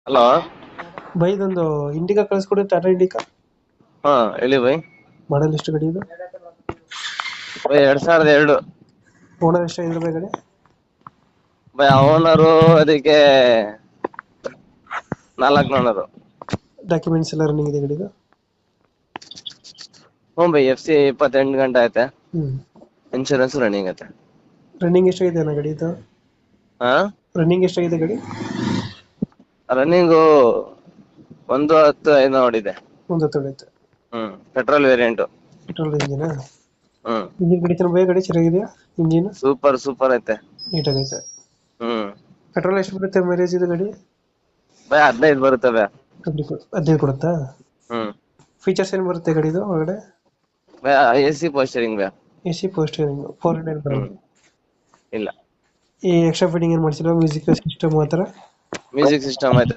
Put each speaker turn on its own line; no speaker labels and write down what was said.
Hello.
By ಇದೊಂದು Indica ಕಳಿಸ್ಕೊಡಿ, Tata Indica.
ಹಾ ಹೇಳಿ ಬೈ.
ಮಾಡಲ್ ಎಷ್ಟು ಗಡಿ ಇದು?
ಬೈ 2002.
ಓನರ್ ಎಷ್ಟಾಗಿದ್ರು ಬೈ ಗಾಡಿ?
ಬೈ ಓನರು ಅದಕ್ಕೆ 4 ಓನರು.
ಡಾಕ್ಯುಮೆಂಟ್ಸ್ ಎಲ್ಲ ರನ್ನಿಂಗ್ ಇದೆ ಗಾಡಿದು?
ಹ್ಞೂ ಬೈ, FC 28 ಗಂಟೆ ಐತೆ.
ಹ್ಮ್.
ಇನ್ಶೂರೆನ್ಸ್ ರನ್ನಿಂಗ್ ಐತೆ.
ರನ್ನಿಂಗ್ ಎಷ್ಟಾಗಿದೆ ಅಣ್ಣ ಗಾಡಿ ಇದು?
ಹಾ,
ರನ್ನಿಂಗ್ ಎಷ್ಟಾಗಿದೆ ಗಾಡಿ?
ರನ್ನಿಂಗು 110 ನೋಡಿದೆ.
ಒಂದು ತೊಡೈತೆ.
Petrol variant.
ಪೆಟ್ರೋಲ್ ಇಂಜಿನಾ?
ಹ್ಮ್
ಇಂಜಿನ್ ಗಾಡಿ ಬೈ ಗಾಡಿ ಚೆನ್ನಾಗಿದೆಯಾ ಇಂಜಿನ್?
ಸೂಪರ್ ಐತೆ.
ನೀಟಾಗೈತೆ.
ಹ್ಮ್
ಪೆಟ್ರೋಲ್ ಎಷ್ಟು ಬರುತ್ತೆ ಮೈಲೇಜ್ ಇದು ಗಾಡಿ?
ಬೈ 15 ಬರುತ್ತವೆ.
15 ಕೊಡುತ್ತಾ?
ಹ್ಮ್
ಫೀಚರ್ಸ್ ಏನು ಬರುತ್ತೆ ಗಾಡಿದು ಒಳಗಡೆ?
ಬೈ AC ಪೋಸ್ಟರಿಂಗ್ ಬೈ.
AC ಪೋಸ್ಟರಿಂಗ್ 400
ಹ್ಮ್
ಬರಲ್ಲ?
ಇಲ್ಲ,
ಈ ಎಕ್ಸ್ಟ್ರಾ ಫಿಟ್ಟಿಂಗ್ ಏನು ಮಾಡಿಸಿಲ್ಲ, ಮ್ಯೂಸಿಕ್ ಸಿಸ್ಟಮ್ ಆ ಥರ?
ಮ್ಯೂಸಿಕ್ ಸಿಸ್ಟಮ್ ಐತೆ.